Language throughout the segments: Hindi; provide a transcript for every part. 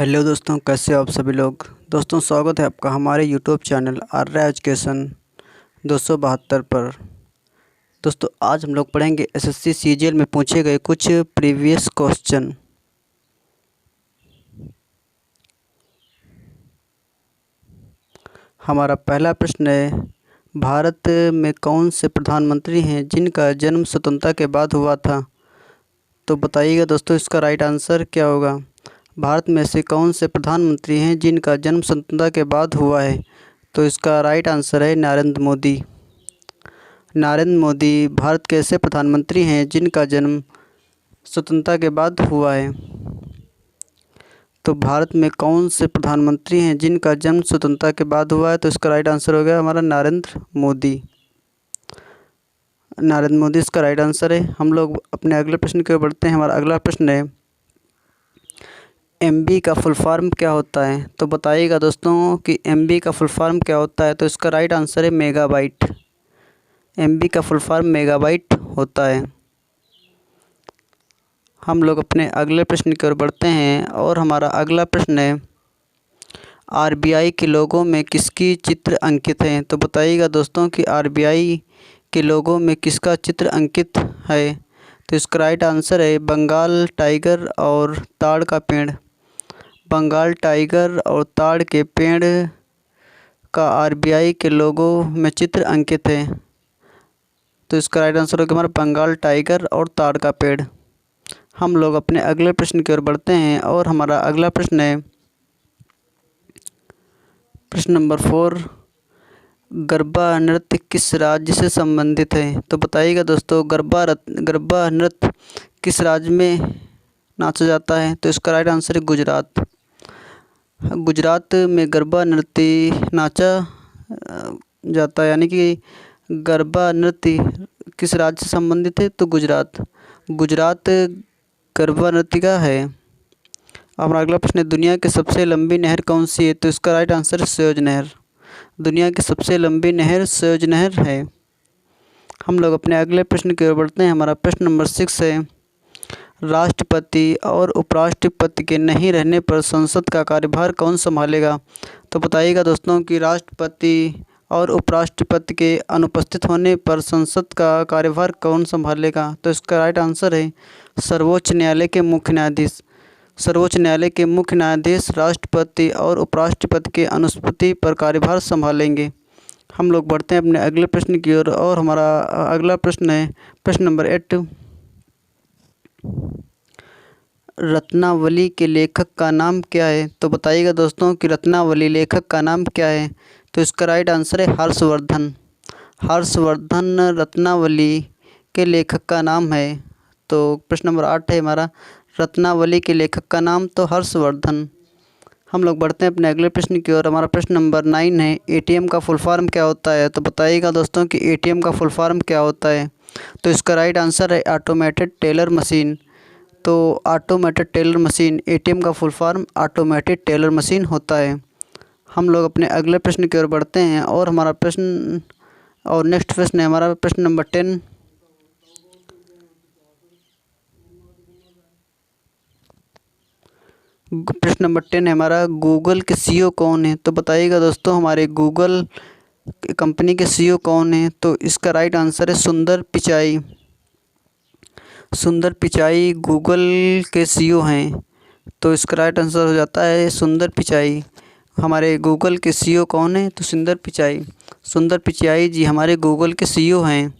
हेलो दोस्तों, कैसे हो आप सभी लोग। दोस्तों, स्वागत है आपका हमारे यूट्यूब चैनल आर्या एजुकेशन 272 पर। दोस्तों, आज हम लोग पढ़ेंगे एसएससी सीजीएल में पूछे गए कुछ प्रीवियस क्वेश्चन। हमारा पहला प्रश्न है, भारत में कौन से प्रधानमंत्री हैं जिनका जन्म स्वतंत्रता के बाद हुआ था। तो बताइएगा दोस्तों, इसका राइट आंसर क्या होगा। भारत में से कौन से प्रधानमंत्री हैं जिनका जन्म स्वतंत्रता के बाद हुआ है। तो इसका राइट आंसर है नरेंद्र मोदी। नरेंद्र मोदी भारत के ऐसे प्रधानमंत्री हैं जिनका जन्म स्वतंत्रता के बाद हुआ है। तो भारत में कौन से प्रधानमंत्री हैं जिनका जन्म स्वतंत्रता के बाद हुआ है। तो इसका राइट आंसर हो गया हमारा नरेंद्र मोदी। नरेंद्र मोदी इसका राइट आंसर है। हम लोग अपने अगले प्रश्न की ओर बढ़ते हैं। हमारा अगला प्रश्न है, एमबी का फुल फॉर्म क्या होता है। तो बताइएगा दोस्तों कि एमबी का फुल फॉर्म क्या होता है। तो इसका राइट आंसर है मेगाबाइट। एमबी का फुल फॉर्म मेगाबाइट होता है। हम लोग अपने अगले प्रश्न की ओर बढ़ते हैं और हमारा अगला प्रश्न है, आरबीआई के लोगों में किसकी चित्र अंकित है। तो बताइएगा दोस्तों कि आरबीआई के लोगों में किसका चित्र अंकित है। तो इसका राइट आंसर है बंगाल टाइगर और ताड़ का पेड़। बंगाल टाइगर और ताड़ के पेड़ का आरबीआई के लोगों में चित्र अंकित है। तो इसका राइट आंसर होगा हमारा बंगाल टाइगर और ताड़ का पेड़। हम लोग अपने अगले प्रश्न की ओर बढ़ते हैं और हमारा अगला प्रश्न है, प्रश्न नंबर 4, गरबा नृत्य किस राज्य से संबंधित है। तो बताइएगा दोस्तों, गरबा नृत्य किस राज्य में नाचा जाता है। तो इसका राइट आंसर है गुजरात। गुजरात में गरबा नृत्य नाचा जाता है, यानी कि गरबा नृत्य किस राज्य से संबंधित है। तो गुजरात गरबा नृत्य का है। हमारा अगला प्रश्न है, दुनिया की सबसे लंबी नहर कौन सी है। तो इसका राइट आंसर है सुएज नहर। दुनिया की सबसे लंबी नहर सुएज नहर है। हम लोग अपने अगले प्रश्न की ओर बढ़ते हैं। हमारा प्रश्न नंबर 6 है, राष्ट्रपति और उपराष्ट्रपति के नहीं रहने पर संसद का कार्यभार कौन संभालेगा। तो बताइएगा दोस्तों कि राष्ट्रपति और उपराष्ट्रपति के अनुपस्थित होने पर संसद का कार्यभार कौन संभालेगा। तो इसका राइट आंसर है सर्वोच्च न्यायालय के मुख्य न्यायाधीश। सर्वोच्च न्यायालय के मुख्य न्यायाधीश राष्ट्रपति और उपराष्ट्रपति के अनुपस्थिति पर कार्यभार संभालेंगे। हम लोग बढ़ते हैं अपने अगले प्रश्न की ओर और हमारा अगला प्रश्न है, प्रश्न नंबर 8, रत्नावली के लेखक का नाम क्या है। तो बताइएगा दोस्तों कि रत्नावली लेखक का नाम क्या है। तो इसका राइट आंसर है हर्षवर्धन। हर्षवर्धन रत्नावली के लेखक का नाम है। तो प्रश्न नंबर 8 है हमारा, रत्नावली के लेखक का नाम तो हर्षवर्धन। हम लोग बढ़ते हैं अपने अगले प्रश्न की ओर। हमारा प्रश्न नंबर 9 है, एटीएम का फुल फॉर्म क्या होता है। तो बताइएगा दोस्तों कि एटीएम का फुल फॉर्म क्या होता है। तो इसका राइट आंसर है ऑटोमेटेड टेलर मशीन। तो ऑटोमेटेड टेलर मशीन, एटीएम का full form automated teller machine होता है। हम लोग अपने अगले प्रश्न की ओर बढ़ते हैं और हमारा प्रश्न और नेक्स्ट प्रश्न है हमारा प्रश्न नंबर 10, प्रश्न नंबर 10 है हमारा, गूगल के सीईओ कौन है। तो बताइएगा दोस्तों हमारे गूगल कंपनी के सीईओ कौन है। तो इसका राइट आंसर है सुंदर पिचाई। सुंदर पिचाई गूगल के सीईओ हैं। तो इसका राइट आंसर हो जाता है सुंदर पिचाई। हमारे गूगल के सीईओ कौन है। तो सुंदर पिचाई। सुंदर पिचाई जी हमारे गूगल के सीईओ हैं।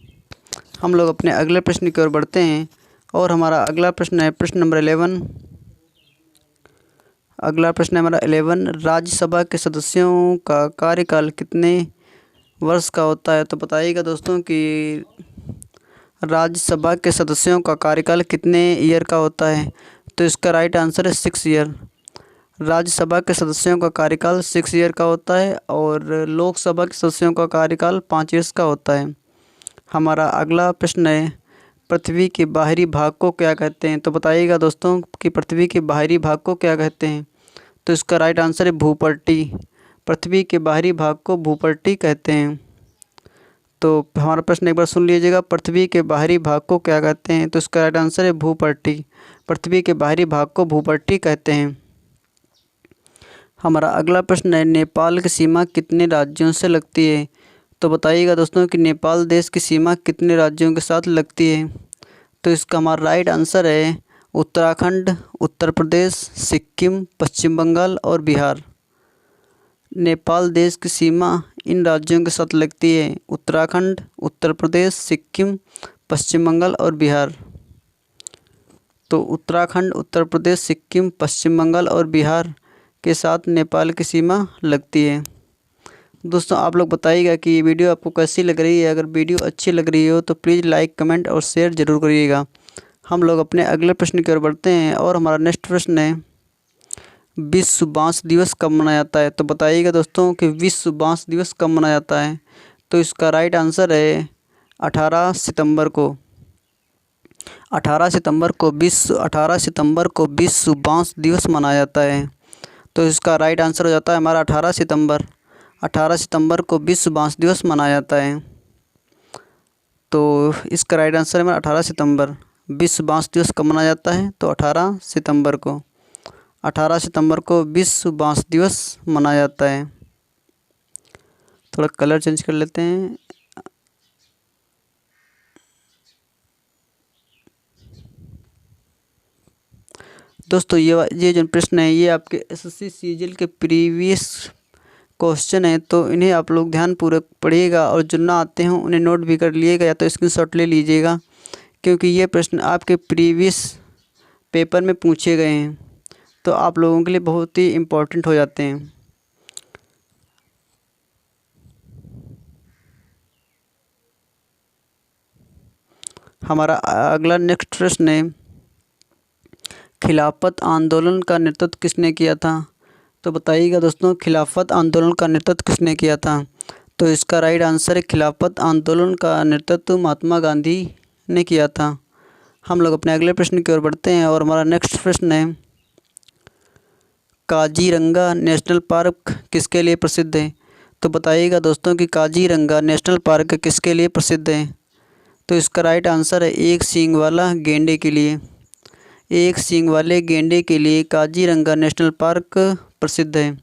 हम लोग अपने अगले प्रश्न की ओर बढ़ते हैं और हमारा अगला प्रश्न है प्रश्न नंबर 11। अगला प्रश्न है हमारा 11, राज्यसभा के सदस्यों का कार्यकाल कितने वर्ष का होता है। तो बताइएगा दोस्तों कि राज्यसभा के सदस्यों का कार्यकाल कितने ईयर का होता है। तो इसका राइट आंसर है 6 ईयर। राज्यसभा के सदस्यों का कार्यकाल 6 ईयर का होता है और लोकसभा के सदस्यों का कार्यकाल 5 ईयर्स का होता है। हमारा अगला प्रश्न है, पृथ्वी के बाहरी भाग को क्या कहते हैं। तो बताइएगा दोस्तों कि पृथ्वी के बाहरी भाग को क्या कहते हैं। तो इसका राइट आंसर है भूपट्टी। पृथ्वी के बाहरी भाग को भूपट्टी कहते हैं। तो हमारा प्रश्न एक बार सुन लीजिएगा, पृथ्वी के बाहरी भाग को क्या कहते हैं। तो इसका राइट आंसर है भूपट्टी। पृथ्वी के बाहरी भाग को भूपट्टी कहते हैं। हमारा अगला प्रश्न है, नेपाल की सीमा कितने राज्यों से लगती है? तो बताइएगा दोस्तों कि नेपाल देश की सीमा कितने राज्यों के साथ लगती है? तो इसका हमारा राइट आंसर है उत्तराखंड, उत्तर प्रदेश, सिक्किम, पश्चिम बंगाल और बिहार। नेपाल देश की सीमा इन राज्यों के साथ लगती है उत्तराखंड, उत्तर प्रदेश, सिक्किम, पश्चिम बंगाल और बिहार। तो उत्तराखंड, उत्तर प्रदेश, सिक्किम, पश्चिम बंगाल और बिहार के साथ नेपाल की सीमा लगती है। दोस्तों आप लोग बताइएगा कि ये वीडियो आपको कैसी लग रही है। अगर वीडियो अच्छी लग रही हो तो प्लीज़ लाइक, कमेंट और शेयर ज़रूर करिएगा। हम लोग अपने अगले प्रश्न की ओर बढ़ते हैं और हमारा नेक्स्ट प्रश्न है, विश्व बांस दिवस कब मनाया जाता है? तो बताइएगा दोस्तों कि विश्व बांस दिवस कब मनाया जाता है? तो इसका राइट आंसर है 18 सितंबर को। 18 सितंबर को विश्व बांस दिवस मनाया जाता है। तो इसका राइट आंसर हो जाता है हमारा 18 सितंबर। 18 सितंबर को विश्व बांस दिवस मनाया जाता है। तो इसका राइट आंसर है हमारा 18 सितंबर। विश्व बांस दिवस कब मनाया जाता है? तो 18 सितंबर को। 18 सितंबर को विश्व बांस दिवस मनाया जाता है। थोड़ा कलर चेंज कर लेते हैं। दोस्तों ये जो प्रश्न है ये आपके एसएससी सीजीएल के प्रीवियस क्वेश्चन है, तो इन्हें आप लोग ध्यानपूर्वक पढ़िएगा और जो ना आते हैं उन्हें नोट भी कर लिएगा या तो स्क्रीनशॉट ले लीजिएगा, क्योंकि ये प्रश्न आपके प्रीवियस पेपर में पूछे गए हैं, तो आप लोगों के लिए बहुत ही इम्पोर्टेंट हो जाते हैं। हमारा अगला नेक्स्ट प्रश्न है, खिलाफत आंदोलन का नेतृत्व किसने किया था? तो बताइएगा दोस्तों खिलाफत आंदोलन का नेतृत्व किसने किया था? तो इसका राइट आंसर है खिलाफत आंदोलन का नेतृत्व महात्मा गांधी ने किया था। हम लोग अपने अगले प्रश्न की ओर बढ़ते हैं और हमारा नेक्स्ट प्रश्न है, काजीरंगा नेशनल पार्क किसके लिए प्रसिद्ध है? तो बताइएगा दोस्तों कि काजीरंगा नेशनल पार्क किसके लिए प्रसिद्ध है? तो इसका राइट आंसर है एक सींग वाला गेंडे के लिए। एक सींग वाले गेंडे के लिए काजीरंगा नेशनल पार्क प्रसिद्ध है।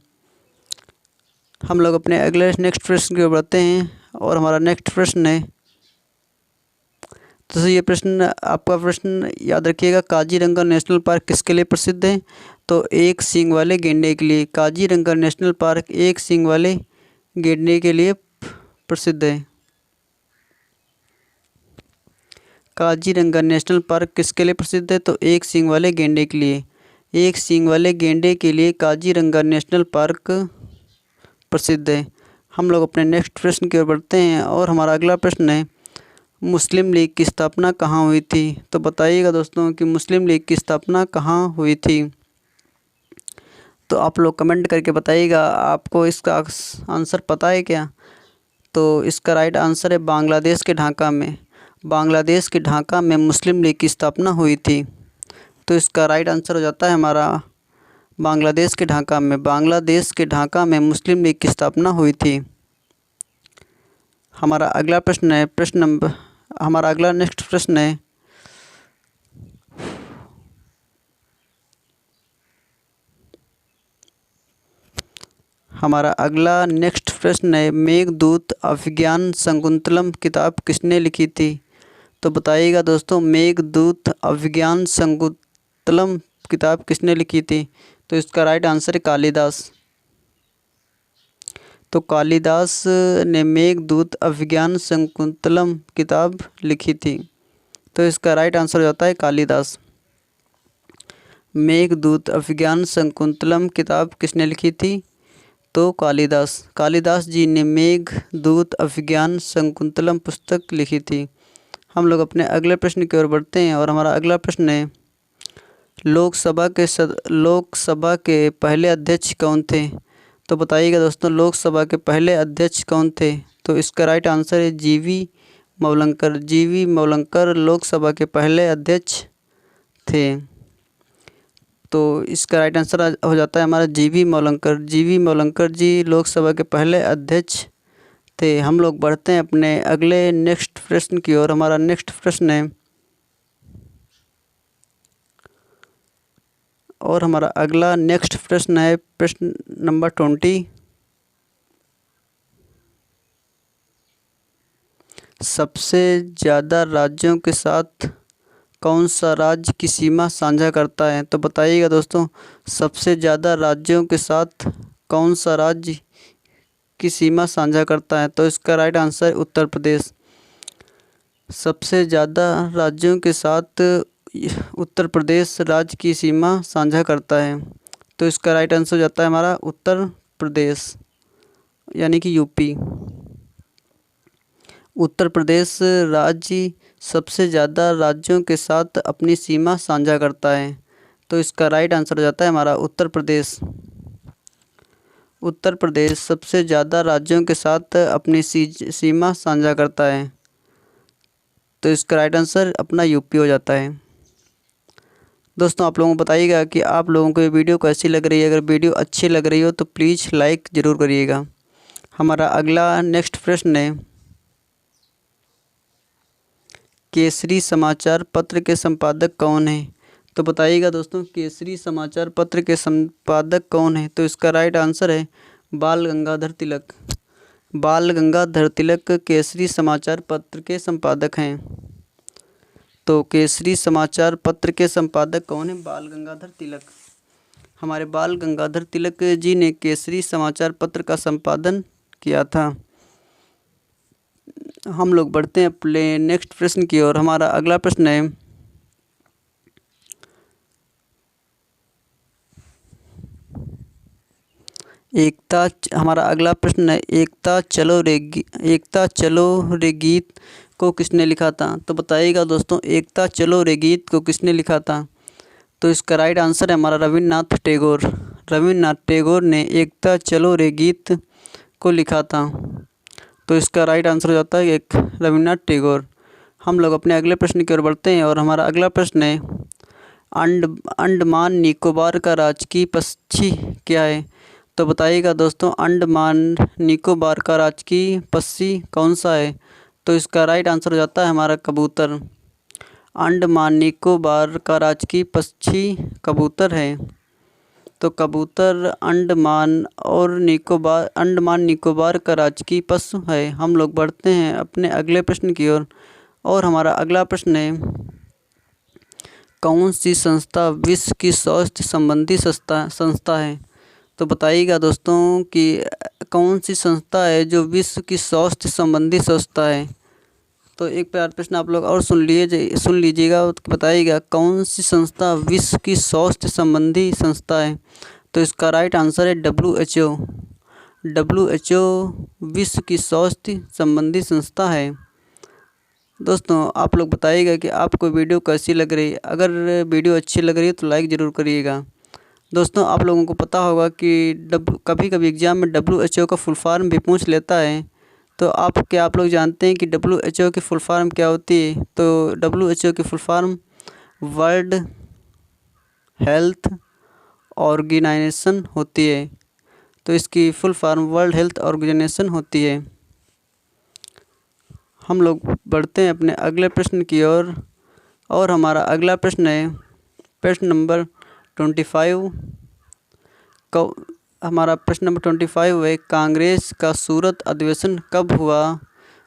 हम लोग अपने अगले नेक्स्ट प्रश्न की ओर बढ़ते हैं और हमारा नेक्स्ट प्रश्न है, तो ये प्रश्न आपका प्रश्न याद रखिएगा, काजीरंगा नेशनल पार्क किसके लिए प्रसिद्ध है? तो एक सींग वाले गेंडे के लिए। काजीरंगा नेशनल पार्क एक सींग वाले गेंडे के लिए प्रसिद्ध है। काजीरंगा नेशनल पार्क किसके लिए प्रसिद्ध है? तो एक सींग वाले गेंडे के लिए। एक सींग वाले गेंडे के लिए काजीरंगा नेशनल पार्क प्रसिद्ध है। हम लोग अपने नेक्स्ट प्रश्न की ओर बढ़ते हैं और हमारा अगला प्रश्न है, मुस्लिम लीग की स्थापना कहाँ हुई थी? तो बताइएगा दोस्तों कि मुस्लिम लीग की स्थापना कहाँ हुई थी? तो आप लोग कमेंट करके बताइएगा, आपको इसका आंसर पता है क्या? तो इसका राइट आंसर है बांग्लादेश के ढाका में। बांग्लादेश के ढाका में मुस्लिम लीग की स्थापना हुई थी। तो इसका राइट आंसर हो जाता है हमारा बांग्लादेश के ढाका में। बांग्लादेश के ढाका में मुस्लिम लीग की स्थापना हुई थी। हमारा अगला प्रश्न है हमारा अगला नेक्स्ट प्रश्न है, हमारा अगला नेक्स्ट प्रश्न है, मेघदूत अभिज्ञान शकुंतलम किताब किसने लिखी थी? तो बताइएगा दोस्तों मेघदूत अभिज्ञान शकुंतलम किताब किसने लिखी थी? तो इसका राइट आंसर है कालिदास। तो कालिदास ने मेघदूत अभिज्ञान शकुंतलम किताब लिखी थी। तो इसका राइट आंसर हो जाता है कालिदास। मेघदूत अभिज्ञान शकुंतलम किताब किसने लिखी थी? तो कालिदास। कालिदास जी ने मेघदूत अभिज्ञान शकुंतलम पुस्तक लिखी थी। हम लोग अपने अगले प्रश्न की ओर बढ़ते हैं और हमारा अगला प्रश्न है, लोकसभा के पहले अध्यक्ष कौन थे? तो बताइएगा दोस्तों लोकसभा के पहले अध्यक्ष कौन थे? तो इसका राइट आंसर है जीवी मवलंकर। जीवी मवलंकर लोकसभा के पहले अध्यक्ष थे। तो इसका राइट आंसर हो जाता है हमारा जीवी मवलंकर। जीवी मवलंकर जी लोकसभा के पहले अध्यक्ष थे। हम लोग बढ़ते हैं अपने अगले नेक्स्ट प्रश्न की ओर। हमारा नेक्स्ट प्रश्न है, और हमारा अगला नेक्स्ट प्रश्न है प्रश्न नंबर 20। सबसे ज़्यादा राज्यों के साथ कौन सा राज्य की सीमा साझा करता है? तो बताइएगा दोस्तों, सबसे ज़्यादा राज्यों के साथ कौन सा राज्य की सीमा साझा करता है? तो इसका राइट आंसर है उत्तर प्रदेश। सबसे ज़्यादा राज्यों के साथ उत्तर प्रदेश राज्य की सीमा साझा करता है। तो इसका राइट आंसर हो जाता है हमारा उत्तर प्रदेश, यानी कि यूपी। उत्तर प्रदेश राज्य सबसे ज़्यादा राज्यों के साथ अपनी सीमा साझा करता है। तो इसका राइट आंसर हो जाता है हमारा उत्तर प्रदेश। उत्तर प्रदेश सबसे ज़्यादा राज्यों के साथ अपनी सीमा साझा करता है। तो इसका राइट आंसर अपना यूपी हो जाता है। दोस्तों, आप लोगों को बताइएगा कि आप लोगों को ये वीडियो कैसी लग रही है। अगर वीडियो अच्छी लग रही हो तो प्लीज़ लाइक ज़रूर करिएगा। हमारा अगला नेक्स्ट प्रश्न है, केसरी समाचार पत्र के संपादक कौन है? तो बताइएगा दोस्तों, केसरी समाचार पत्र के संपादक कौन है? तो इसका राइट आंसर है बाल गंगाधर तिलक। बाल गंगाधर तिलक केसरी समाचार पत्र के संपादक हैं। तो केसरी समाचार पत्र के संपादक कौन है? बाल गंगाधर तिलक। हमारे बाल गंगाधर तिलक जी ने केसरी समाचार पत्र का संपादन किया था। हम लोग बढ़ते हैं अपने नेक्स्ट प्रश्न की ओर। हमारा अगला प्रश्न है, हमारा अगला प्रश्न है, एकता चलो रे गीत को किसने लिखा था? तो बताइएगा दोस्तों, एकता चलो रे गीत को किसने लिखा था? तो इसका राइट आंसर है हमारा रविन्द्रनाथ टैगोर। रविन्द्रनाथ टैगोर ने एकता चलो रे गीत को लिखा था। तो इसका राइट आंसर हो जाता है एक रविन्द्रनाथ टैगोर। हम लोग अपने अगले प्रश्न की ओर बढ़ते हैं और हमारा अगला प्रश्न है, अंडमान निकोबार का राजकीय पक्षी क्या है? तो बताइएगा दोस्तों, अंडमान निकोबार का राजकीय पक्षी कौन सा है? तो इसका राइट आंसर हो जाता है हमारा कबूतर। अंडमान निकोबार का राजकीय पक्षी कबूतर है। तो कबूतर अंडमान निकोबार का राजकीय पशु है। हम लोग बढ़ते हैं अपने अगले प्रश्न की ओर और हमारा अगला प्रश्न है, कौन सी संस्था विश्व की स्वास्थ्य संबंधी संस्था है? तो बताइएगा दोस्तों कि कौन सी संस्था है जो विश्व की स्वास्थ्य संबंधी संस्था है? तो एक प्यारा प्रश्न आप लोग और सुन लीजिएगा, बताइएगा कौन सी संस्था विश्व की स्वास्थ्य संबंधी संस्था है? तो इसका राइट आंसर है WHO। WHO विश्व की स्वास्थ्य संबंधी संस्था है। दोस्तों, आप लोग बताइएगा कि आपको वीडियो कैसी लग रही है। अगर वीडियो अच्छी लग रही है तो लाइक ज़रूर करिएगा। दोस्तों, आप लोगों को पता होगा कि कभी कभी एग्ज़ाम में WHO का फुल फॉर्म भी पूछ लेता है। तो आप लोग जानते हैं कि WHO की फुल फॉर्म क्या होती है? तो WHO की full form world health organisation होती है। तो इसकी full form world health organisation होती है। हम लोग बढ़ते हैं अपने अगले प्रश्न की ओर और हमारा अगला प्रश्न है प्रश्न नंबर 25। हमारा प्रश्न नंबर 25 है, कांग्रेस का सूरत अधिवेशन कब हुआ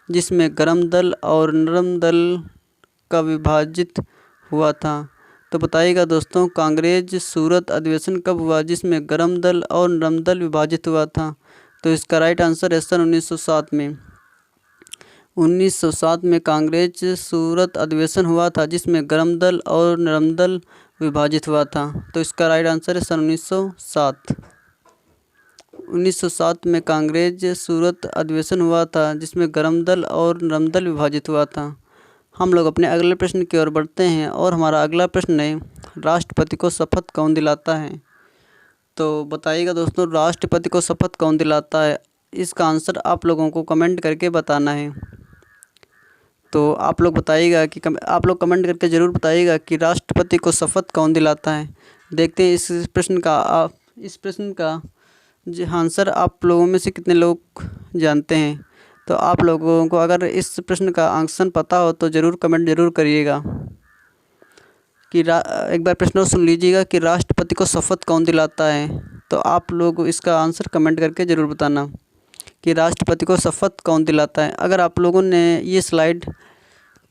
जिसमें गर्म दल और नरम दल का विभाजित हुआ था? तो बताइएगा दोस्तों, कांग्रेस सूरत अधिवेशन कब हुआ जिसमें गर्म दल और नरम दल विभाजित हुआ था? तो इसका राइट आंसर है सन 1907 में। 1907 में कांग्रेस सूरत अधिवेशन हुआ था जिसमें गर्म दल और नरम दल विभाजित हुआ था। तो इसका राइट आंसर है सन 1907। 1907 में कांग्रेस सूरत अधिवेशन हुआ था जिसमें गर्म दल और नरम दल विभाजित हुआ था। हम लोग अपने अगले प्रश्न की ओर बढ़ते हैं और हमारा अगला प्रश्न है, राष्ट्रपति को शपथ कौन दिलाता है? तो बताइएगा दोस्तों, राष्ट्रपति को शपथ कौन दिलाता है? इसका आंसर आप लोगों को कमेंट करके बताना है। तो आप लोग बताइएगा कि आप लोग कमेंट करके ज़रूर बताइएगा कि राष्ट्रपति को शपथ कौन दिलाता है। देखते हैं इस प्रश्न का आंसर आप लोगों में से कितने लोग जानते हैं। तो आप लोगों को अगर इस प्रश्न का आंसर पता हो तो ज़रूर कमेंट ज़रूर करिएगा। कि एक बार प्रश्न और सुन लीजिएगा कि राष्ट्रपति राष्ट्रपति को शपथ कौन दिलाता है? तो आप लोग इसका आंसर कमेंट करके ज़रूर बताना कि राष्ट्रपति को शपथ कौन दिलाता है। अगर आप लोगों ने ये स्लाइड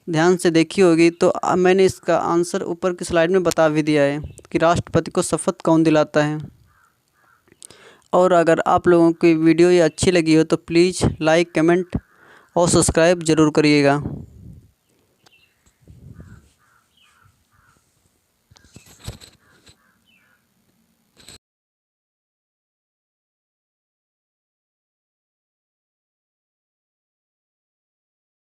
ध्यान से देखी होगी तो मैंने इसका आंसर ऊपर की स्लाइड में बता भी दिया है कि राष्ट्रपति को शपथ कौन दिलाता है। और अगर आप लोगों की वीडियो ये अच्छी लगी हो तो प्लीज़ लाइक, कमेंट और सब्सक्राइब ज़रूर करिएगा।